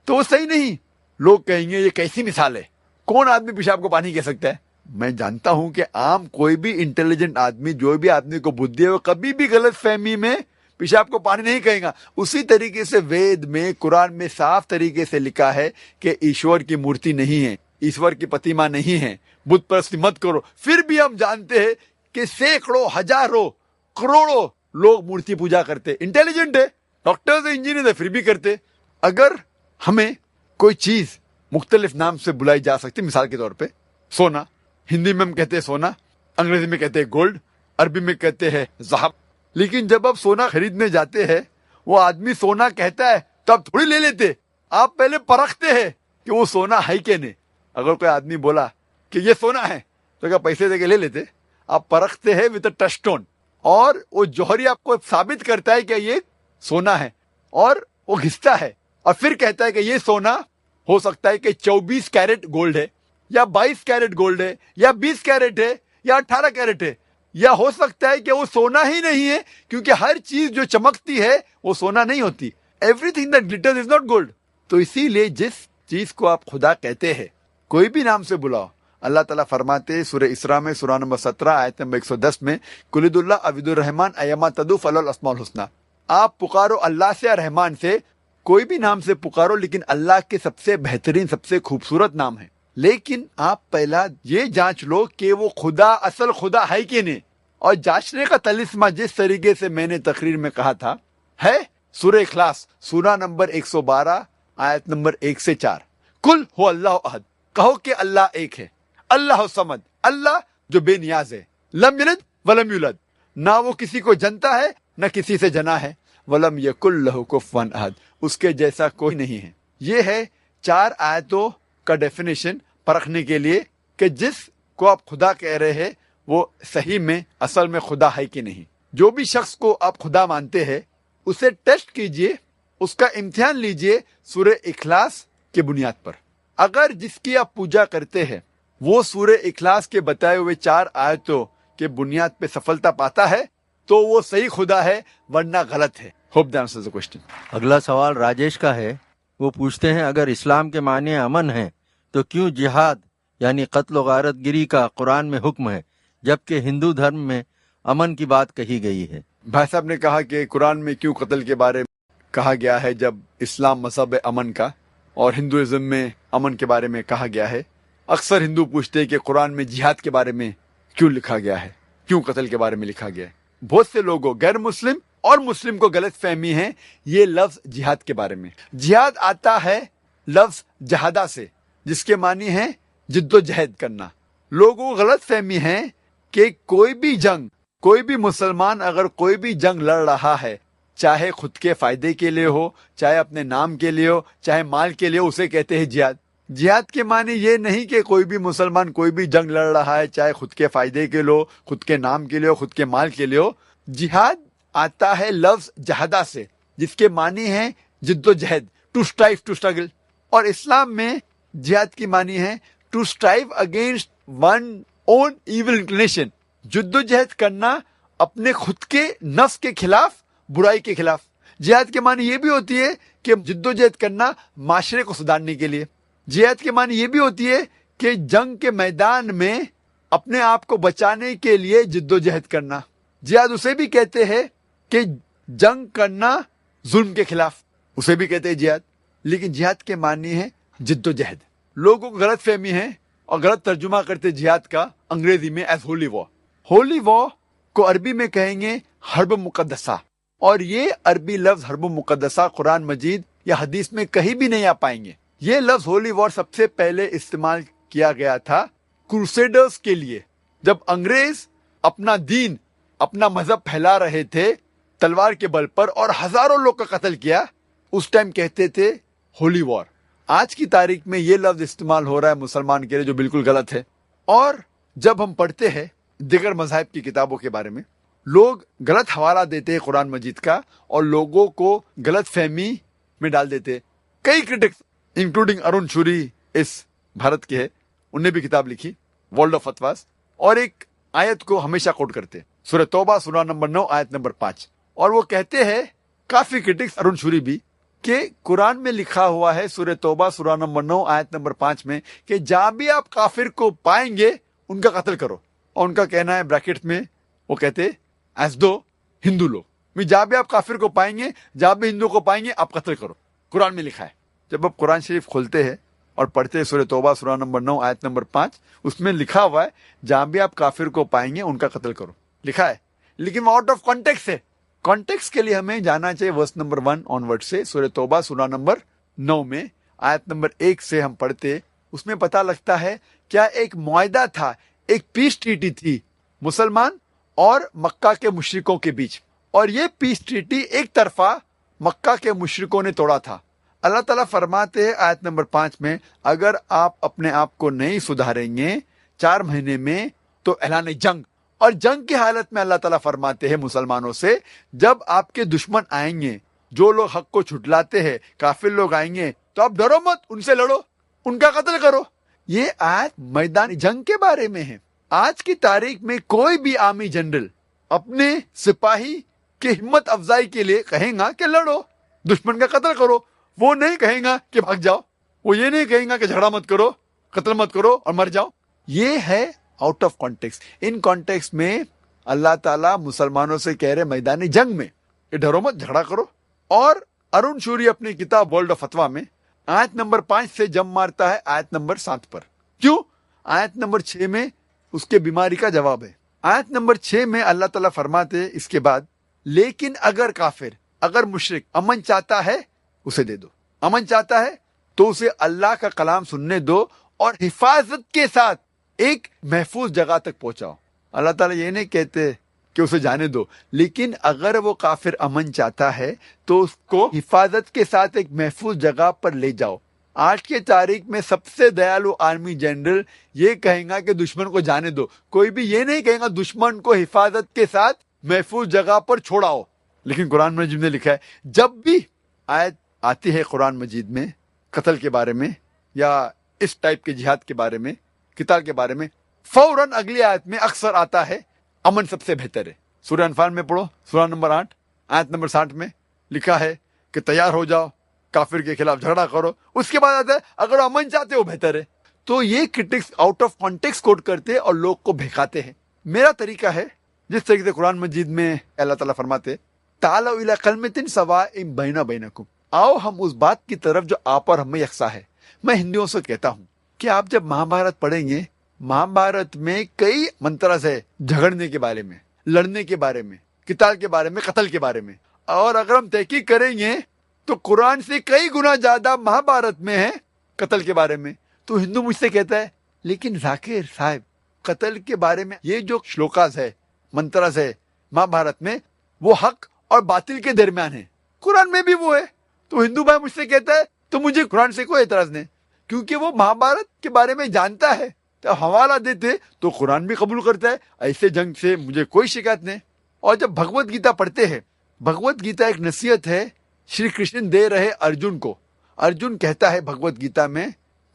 تو وہ صحیح نہیں. لوگ کہیں گے یہ کیسی مثال ہے، کون آدمی پیشاب کو پانی کہہ سکتا ہے؟ میں جانتا ہوں کہ عام کوئی بھی انٹیلیجنٹ آدمی، جو بھی آدمی کو بدھی ہے، وہ کبھی بھی غلط فہمی میں پیشاب کو پانی نہیں کہے گا. اسی طریقے سے وید میں، قرآن میں صاف طریقے سے لکھا ہے کہ ایشور کی مورتی نہیں ہے، ایشور کی پتیما نہیں ہے، بت پرستی مت کرو. پھر بھی ہم جانتے ہیں کہ سینکڑوں، ہزاروں، کروڑوں لوگ مورتی پوجا کرتے. انٹیلیجنٹ ہے، ڈاکٹرز انجینئر ہے، پھر بھی کرتے. اگر ہمیں کوئی چیز مختلف نام سے بلائی جا سکتی، مثال کے طور پہ سونا، ہندی میں ہم کہتے ہیں سونا، انگریزی میں کہتے ہیں گولڈ، عربی میں کہتے ہیں ذہب. لیکن جب آپ سونا خریدنے جاتے ہیں وہ آدمی سونا کہتا ہے تو آپ تھوڑی لے لیتے، آپ پہلے پرکھتے ہیں کہ وہ سونا ہے کہ نہیں. اگر کوئی آدمی بولا کہ یہ سونا ہے تو کیا پیسے دے کے لے لیتے؟ آپ پرکھتے ہیں وتھ اے ٹچ اسٹون، اور وہ جوہری آپ کو ثابت کرتا ہے کہ یہ سونا ہے، اور وہ گھستا ہے اور پھر کہتا ہے کہ یہ سونا ہو سکتا ہے کہ 24 کیرٹ گولڈ ہے، یا 22 کیرٹ گولڈ ہے، یا 20 کیرٹ ہے، یا 18 کیرٹ ہے، یا ہو سکتا ہے کہ وہ سونا ہی نہیں ہے، کیونکہ ہر چیز جو چمکتی ہے وہ سونا نہیں ہوتی. Everything that glitters is not gold. تو اسی لیے جس چیز کو آپ خدا کہتے ہیں کوئی بھی نام سے بلاؤ، اللہ تعالیٰ فرماتے سورہ اسراء میں سورہ نمبر 17 آیت نمبر 110 میں قُلِ اللہ عبد الرحمن ایما تدعو فلہ الاسماء الحسنی. آپ پکارو اللہ سے اور رحمان سے، کوئی بھی نام سے پکارو، لیکن اللہ کے سب سے بہترین، سب سے خوبصورت نام ہے. لیکن آپ پہلا یہ جانچ لو کہ وہ خدا اصل خدا ہے کہ نہیں. اور جانچنے کا طلسمہ جس طریقے سے میں نے تقریر میں کہا تھا ہے سورہ اخلاص سورہ نمبر 112 آیت نمبر 1 سے 4. قل هو اللہ احد، کہو کہ اللہ ایک ہے، اللہ الصمد، اللہ جو بے نیاز ہے، لم یلد ولم یولد، نہ وہ کسی کو جنتا ہے نہ کسی سے جنا ہے، ولم یکن لہ کفوا احد، اس کے جیسا کوئی نہیں ہے. یہ ہے 4 آیتوں کا ڈیفینیشن پرکھنے کے لیے کہ جس کو آپ خدا کہہ رہے ہیں وہ صحیح میں اصل میں خدا ہے کہ نہیں. جو بھی شخص کو آپ خدا مانتے ہیں اسے ٹیسٹ کیجئے، اس کا امتحان لیجئے سورہ اخلاص کے بنیاد پر. اگر جس کی آپ پوجا کرتے ہیں وہ سورہ اخلاص کے بتائے ہوئے 4 آیتوں کے بنیاد پہ سفلتا پاتا ہے تو وہ صحیح خدا ہے، ورنہ غلط ہے. Hope that answers the question. اگلا سوال راجیش کا ہے. وہ پوچھتے ہیں اگر اسلام کے معنی امن ہے تو کیوں جہاد یعنی قتل و غارت گری کا قرآن میں حکم ہے جبکہ ہندو دھرم میں امن کی بات کہی گئی ہے؟ بھائی صاحب نے کہا کہ قرآن میں کیوں قتل کے بارے میں کہا گیا ہے جب اسلام مذہب ہے امن کا، اور ہندوازم میں امن کے بارے میں کہا گیا ہے. اکثر ہندو پوچھتے ہیں کہ قرآن میں جہاد کے بارے میں کیوں لکھا گیا ہے، کیوں قتل کے بارے میں لکھا گیا ہے. بہت سے لوگوں، غیر مسلم اور مسلم کو غلط فہمی ہے یہ لفظ جہاد کے بارے میں. جہاد آتا ہے لفظ جہادہ سے، جس کے معنی ہے جد و جہد کرنا. لوگوں کو غلط فہمی ہے کہ کوئی بھی جنگ، کوئی بھی مسلمان اگر کوئی بھی جنگ لڑ رہا ہے، چاہے خود کے فائدے کے لیے ہو، چاہے اپنے نام کے لیے ہو، چاہے مال کے لیے، اسے کہتے ہیں جہاد. جہاد کے معنی یہ نہیں کہ کوئی بھی مسلمان کوئی بھی جنگ لڑ رہا ہے، چاہے خود کے فائدے کے لیے ہو، خود کے نام کے لیے ہو، خود کے مال کے لیے ہو. جہاد آتا ہے لفظ جہادہ سے، جس کے معنی ہے جد و جہد، ٹو اسٹرائیو، ٹو اسٹرگل. اور اسلام میں جہاد کی معنی ہے to strive against one own evil inclination, جد و جہد کرنا اپنے خود کے نفس کے خلاف، برائی کے خلاف. جہاد کے معنی یہ بھی ہوتی ہے کہ جد و جہد کرنا معاشرے کو سدھارنے کے لیے. جہاد کے معنی یہ بھی ہوتی ہے کہ جنگ کے میدان میں اپنے آپ کو بچانے کے لیے جد و جہد کرنا. جہاد اسے بھی کہتے ہیں کہ جنگ کرنا ظلم کے خلاف، اسے بھی کہتے ہیں جہاد. لیکن جہاد کے معنی ہے جد و جہد. لوگوں کو غلط فہمی ہے اور غلط ترجمہ کرتے جہاد کا انگریزی میں ایز ہولی وار. ہولی وار کو عربی میں کہیں گے حرب مقدسہ، اور یہ عربی لفظ حرب مقدسہ قرآن مجید یا حدیث میں کہیں بھی نہیں آ پائیں گے. یہ لفظ ہولی وار سب سے پہلے استعمال کیا گیا تھا کروسیڈرز کے لیے. جب انگریز اپنا دین، اپنا مذہب پھیلا رہے تھے تلوار کے بل پر اور ہزاروں لوگ کا قتل کیا، اس ٹائم کہتے تھے ہولی وار. آج کی تاریخ میں یہ لفظ استعمال ہو رہا ہے مسلمان کے لیے، جو بالکل غلط ہے. اور جب ہم پڑھتے ہیں دیگر مذاہب کی کتابوں کے بارے میں، لوگ غلط حوالہ دیتے ہیں قرآن مجید کا اور لوگوں کو غلط فہمی میں ڈال دیتے ہیں. کئی کرٹکس انکلوڈنگ ارون شوری اس بھارت کے ہے، انہوں نے بھی کتاب لکھی ورلڈ آف فتواز، اور ایک آیت کو ہمیشہ کوٹ کرتے، سورہ توبہ سورہ نمبر 9 آیت نمبر 5. اور وہ کہتے ہیں کافی کرٹکس ارون شوری بھی کہ قرآن میں لکھا ہوا ہے سورہ توبہ سورہ نمبر 9 آیت نمبر 5 میں کہ جہاں بھی آپ کافر کو پائیں گے ان کا قتل کرو. اور ان کا کہنا ہے بریکٹ میں وہ کہتے ایز دو ہندو لوگ، جہاں بھی آپ کافر کو پائیں گے، جہاں بھی ہندو کو پائیں گے آپ قتل کرو. قرآن میں لکھا ہے. جب آپ قرآن شریف کھولتے ہیں اور پڑھتے ہیں سورہ توبہ سورہ نمبر 9 آیت نمبر 5، اس میں لکھا ہوا ہے جہاں بھی آپ کافر کو پائیں گے ان کا قتل کرو، لکھا ہے. لیکن وہ آؤٹ آف کانٹیکسٹ ہے. کانٹیکسٹ کے لیے ہمیں جانا چاہیے ورس نمبر 1 آن ورڈ سے. سورہ توبہ سورہ نمبر 9 میں آیت نمبر 1 سے ہم پڑھتے، اس میں پتہ لگتا ہے کیا ایک معاہدہ تھا، ایک پیس ٹریٹی تھی مسلمان اور مکہ کے مشرکوں کے بیچ، اور یہ پیس ٹریٹی ایک طرفہ مکہ کے مشرکوں نے توڑا تھا. اللہ تعالیٰ فرماتے ہیں آیت نمبر 5 میں اگر آپ اپنے آپ کو نہیں سدھاریں گے 4 مہینے میں تو اعلان جنگ. اور جنگ کی حالت میں اللہ تعالیٰ فرماتے ہیں مسلمانوں سے جب آپ کے دشمن آئیں گے، جو لوگ حق کو چھٹلاتے ہیں، کافر لوگ آئیں گے، تو آپ ڈرو مت، ان سے لڑو، ان کا قتل کرو. یہ آیت میدان جنگ کے بارے میں ہے. آج کی تاریخ میں کوئی بھی آرمی جنرل اپنے سپاہی کی ہمت افزائی کے لیے کہیں گا کہ لڑو، دشمن کا قتل کرو. وہ نہیں کہیں گا کہ بھاگ جاؤ، وہ یہ نہیں کہیں گا کہ جھگڑا مت کرو، قتل مت کرو اور مر جاؤ. یہ ہے out of context. In context میں اللہ تعالیٰ مسلمانوں سے کہہ رہے میدان جنگ میں کہ ڈرو مت، جھگڑا کرو. اور ارون شوری اپنی کتاب ورلڈ آف فتوا میں آیت نمبر 5 سے جم مارتا ہے آیت نمبر 7 پر. کیوں؟ آیت نمبر 6 میں اس کے بیماری کا جواب ہے. آیت نمبر 6 میں اللہ تعالیٰ فرماتے اس کے بعد لیکن اگر کافر، اگر مشرک امن چاہتا ہے اسے دے دو، امن چاہتا ہے تو اسے اللہ کا کلام سننے دو اور حفاظت کے ساتھ ایک محفوظ جگہ تک پہنچاؤ. اللہ تعالیٰ یہ نہیں کہتے کہ اسے جانے دو، لیکن اگر وہ کافر امن چاہتا ہے تو اس کو حفاظت کے ساتھ ایک محفوظ جگہ پر لے جاؤ. آج کی تاریخ میں سب سے دیالو آرمی جنرل یہ کہیں گا کہ دشمن کو جانے دو. کوئی بھی یہ نہیں کہیں گا دشمن کو حفاظت کے ساتھ محفوظ جگہ پر چھوڑاؤ. لیکن قرآن مجید نے لکھا ہے جب بھی آیت آتی ہے قرآن مجید میں قتل کے بارے میں یا اس ٹائپ کے جہاد کے بارے میں، قتال کے بارے میں، فوراً اگلی آیت میں اکثر آتا ہے امن سب سے بہتر ہے. سورہ انفال میں پڑھو سورہ نمبر 8 آیت نمبر 60 میں لکھا ہے کہ تیار ہو جاؤ، کافر کے خلاف جھگڑا کرو. اس کے بعد آتا ہے اگر امن چاہتے ہو بہتر ہے. تو یہ کرٹکس آؤٹ آف کانٹیکسٹ کوٹ کرتے اور لوگ کو بہکاتے ہیں. میرا طریقہ ہے جس طریقے سے قرآن مجید میں اللہ تعالیٰ فرماتے تعالوا الی کلمۃ سواء بیننا بینکم، آؤ ہم اس بات کی طرف جو آپ اور ہم میں یکساں ہے. میں ہندوؤں سے کہتا ہوں کہ آپ جب مہابھارت پڑھیں گے، مہابھارت میں کئی منترز ہے جھگڑنے کے بارے میں، لڑنے کے بارے میں، قتال کے بارے میں، قتل کے بارے میں. اور اگر ہم تحقیق کریں گے تو قرآن سے کئی گنا زیادہ مہابھارت میں ہے قتل کے بارے میں. تو ہندو مجھ سے کہتا ہے لیکن ذاکر صاحب قتل کے بارے میں یہ جو شلوکاز ہے، منترز ہے مہابھارت میں، وہ حق اور باطل کے درمیان ہے، قرآن میں بھی وہ ہے. تو ہندو بھائی مجھ سے کہتا ہے تو مجھے قرآن سے کوئی اعتراض نہیں، کیونکہ وہ مہابھارت کے بارے میں جانتا ہے. تو حوالہ دیتے تو قرآن بھی قبول کرتا ہے. ایسے جنگ سے مجھے کوئی شکایت نہیں. اور جب بھگوت گیتا پڑھتے ہیں، بھگوت گیتا ایک نصیحت ہے شری کرشن دے رہے ارجن کو. ارجن کہتا ہے بھگوت گیتا میں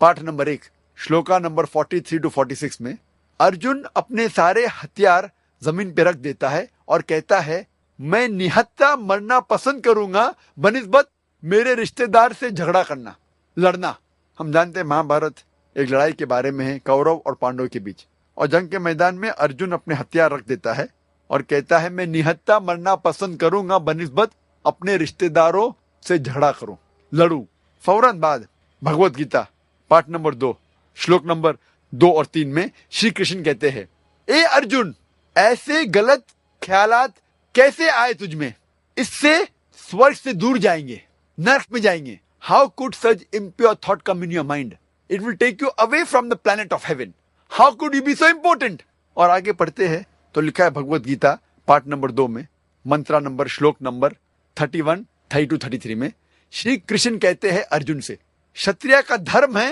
پاٹھ نمبر 1 شلوکا نمبر 43 to 46 میں ارجن اپنے سارے ہتھیار زمین پہ رکھ دیتا ہے اور کہتا ہے میں نہتا مرنا پسند کروں گا بنسبت میرے رشتے دار سے جھگڑا کرنا، لڑنا۔ ہم جانتے ہیں مہا بھارت ایک لڑائی کے بارے میں ہے کورو اور پانڈو کے بیچ، اور جنگ کے میدان میں ارجن اپنے ہتھیار رکھ دیتا ہے اور کہتا ہے میں نہتا مرنا پسند کروں گا بنسبت اپنے رشتے داروں سے جھگڑا کروں، لڑوں۔ فوراً بعد Bhagavad Gita part number 2 shlok number 2 اور 3 میں شری کرشن کہتے ہیں، اے ارجن، ایسے غلط خیالات کیسے آئے تجھ میں؟ اس سے سورگ سے دور جائیں گے، نرک میں جائیں گے۔ How could such impure thought come in your mind? It will take you away from the planet of heaven. How could you be so important? اور آگے پڑھتے ہیں تو لکھا ہے بھگوت گیتا پارٹ نمبر 2 میں منترا نمبر شلوک نمبر 31 32 33 میں شری کرشن کہتے ہیں ارجن سے، شتریا کا دھرم ہے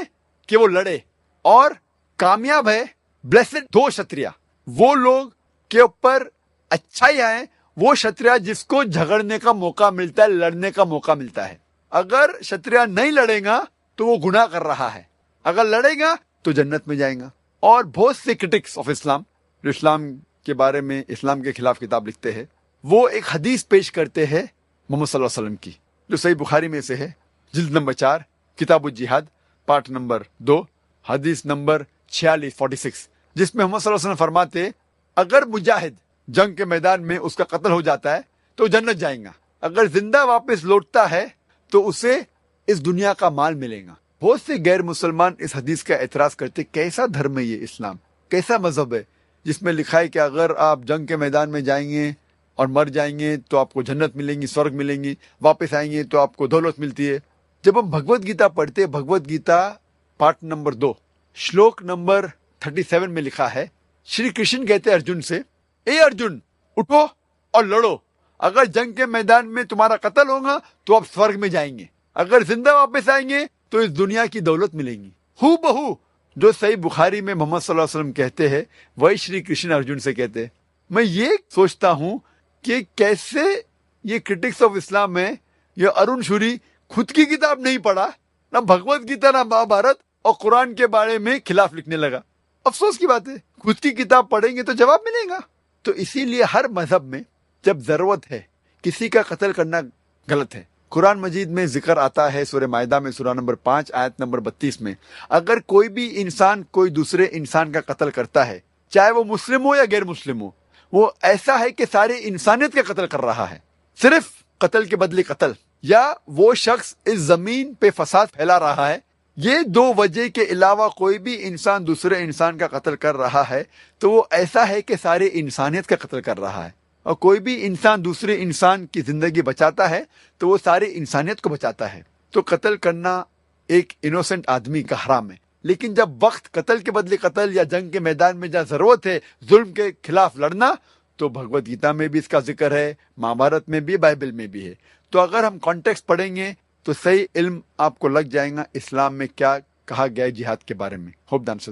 کہ وہ لڑے، اور کامیاب ہے بلیسڈ دو شتریا، وہ لوگ کے اوپر اچھائی ہے، وہ شتریا جس کو جھگڑنے کا موقع ملتا ہے، لڑنے کا موقع ملتا ہے۔ اگر شتریا نہیں لڑے گا تو وہ گناہ کر رہا ہے، اگر لڑے گا تو جنت میں جائیں گا۔ اور بہت سے کرٹکس آف اسلام جو اسلام کے بارے میں اسلام کے خلاف کتاب لکھتے ہیں، وہ ایک حدیث پیش کرتے ہیں محمد صلی اللہ علیہ وسلم کی، جو صحیح بخاری میں سے ہے، جلد نمبر 4 کتاب الجہاد پارٹ نمبر 2 حدیث نمبر 46 جس میں محمد صلی اللہ علیہ وسلم فرماتے، اگر مجاہد جنگ کے میدان میں اس کا قتل ہو جاتا ہے تو جنت جائیں گا، اگر زندہ واپس لوٹتا ہے تو اسے اس دنیا کا مال ملے گا۔ بہت سے غیر مسلمان اس حدیث کا اعتراض کرتے، کیسا دھرم ہے یہ اسلام، کیسا مذہب ہے جس میں لکھا ہے کہ اگر آپ جنگ کے میدان میں جائیں گے اور مر جائیں گے تو آپ کو جنت ملیں گی، سورگ ملیں گی، واپس آئیں گے تو آپ کو دولت ملتی ہے۔ جب ہم بھگوت گیتا پڑھتے، Bhagavad Gita part number 2 shlok number 37 میں لکھا ہے، شری کرشن کہتے ارجن سے، اے ارجن، اٹھو اور لڑو، اگر جنگ کے میدان میں تمہارا قتل ہوگا تو آپ سورگ میں جائیں گے، اگر زندہ واپس آئیں گے تو اس دنیا کی دولت ملے گی۔ ہو بہو جو صحیح بخاری میں محمد صلی اللہ علیہ وسلم کہتے ہیں وہی شری کرشن ارجن سے کہتے ہیں۔ میں یہ سوچتا ہوں کہ کیسے یہ کرٹکس آف اسلام میں یہ ارون شوری خود کی کتاب نہیں پڑھا، نہ بھگوت گیتا نہ مہا بھارت، اور قرآن کے بارے میں خلاف لکھنے لگا۔ افسوس کی بات ہے، خود کی کتاب پڑھیں گے تو جواب ملے گا۔ تو اسی لیے ہر مذہب میں جب ضرورت ہے کسی کا قتل کرنا غلط ہے۔ قرآن مجید میں ذکر آتا ہے سورہ مائدہ میں سورہ نمبر 5 آیت نمبر 32 میں، اگر کوئی بھی انسان کوئی دوسرے انسان کا قتل کرتا ہے، چاہے وہ مسلم ہو یا غیر مسلم ہو، وہ ایسا ہے کہ سارے انسانیت کا قتل کر رہا ہے، صرف قتل کے بدلے قتل، یا وہ شخص اس زمین پہ فساد پھیلا رہا ہے۔ یہ دو وجہ کے علاوہ کوئی بھی انسان دوسرے انسان کا قتل کر رہا ہے تو وہ ایسا ہے کہ سارے انسانیت کا قتل کر رہا ہے۔ اور کوئی بھی انسان دوسرے انسان کی زندگی بچاتا ہے تو وہ سارے انسانیت کو بچاتا ہے۔ تو قتل کرنا ایک انوسنٹ آدمی کا حرام ہے، لیکن جب وقت قتل کے بدلے قتل یا جنگ کے میدان میں جہاں ضرورت ہے ظلم کے خلاف لڑنا، تو بھگوت گیتا میں بھی اس کا ذکر ہے، مہا بھارت میں بھی، بائبل میں بھی ہے۔ تو اگر ہم کانٹیکسٹ پڑھیں گے تو صحیح علم آپ کو لگ جائے گا اسلام میں کیا کہا گیا ہے جہاد کے بارے میں۔ ہوپ دان سے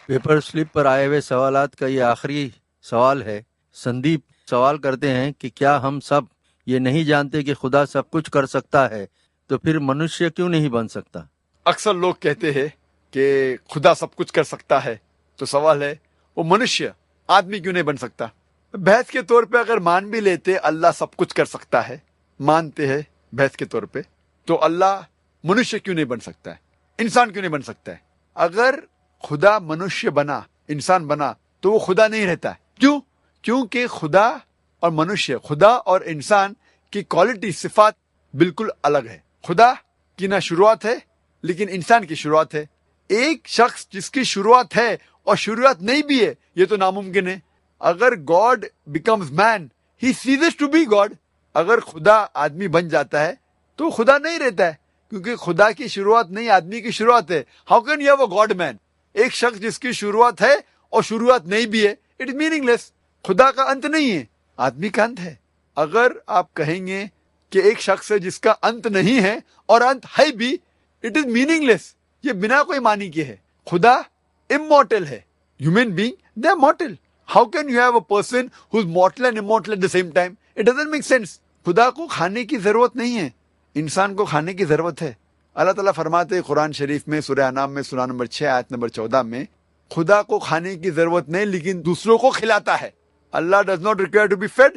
پیپر سلپ پر آئے ہوئے سوالات کا یہ آخری سوال ہے۔ سندیپ سوال کرتے ہیں کہ کیا ہم سب یہ نہیں جانتے کہ خدا سب کچھ کر سکتا ہے، تو پھر منشیہ کیوں نہیں بن سکتا؟ اکثر لوگ کہتے ہیں کہ خدا سب کچھ کر سکتا ہے، تو سوال ہے وہ منشیہ آدمی کیوں نہیں بن سکتا؟ بحث کے طور پہ اگر مان بھی لیتے اللہ سب کچھ کر سکتا ہے، مانتے ہیں بحث کے طور پہ، تو اللہ منشیہ کیوں نہیں بن سکتا ہے، انسان کیوں نہیں بن سکتا ہے؟ اگر خدا منشیہ بنا، انسان بنا، تو وہ خدا نہیں رہتا ہے۔ کیوں؟ کیونکہ خدا اور منشیہ، خدا اور انسان کی کوالٹی، صفات بالکل الگ ہے۔ خدا کی نہ شروعات ہے لیکن انسان کی شروعات ہے۔ ایک شخص جس کی شروعات ہے اور شروعات نہیں بھی ہے، یہ تو ناممکن ہے۔ اگر God becomes man he ceases to be God, اگر خدا آدمی بن جاتا ہے تو خدا نہیں رہتا ہے، کیونکہ خدا کی شروعات نہیں، آدمی کی شروعات ہے۔ How can you have a god man? ایک شخص جس کی شروعات ہے اور شروعات نہیں بھی ہے، اٹ از میننگ لیس۔ خدا کا انت نہیں ہے، آدمی کا انت ہے۔ اگر آپ کہیں گے کہ ایک شخص ہے جس کا انت نہیں ہے اور انت ہے بھی، اٹ از میننگ لیس، یہ بنا کوئی معنی کے ہے۔ خدا امورٹل ہے، human being they are mortal. How can you have a person who is mortal and immortal at the same time? It doesn't make sense. خدا کو کھانے کی ضرورت نہیں ہے، انسان کو کھانے کی ضرورت ہے۔ اللہ تعالیٰ فرماتے ہیں قرآن شریف میں سورہ انعام میں سورہ نمبر 6 آیت نمبر 14 میں، خدا کو کھانے کی ضرورت نہیں لیکن دوسروں کو کھلاتا ہے۔ اللہ does not require to be fed,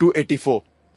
284,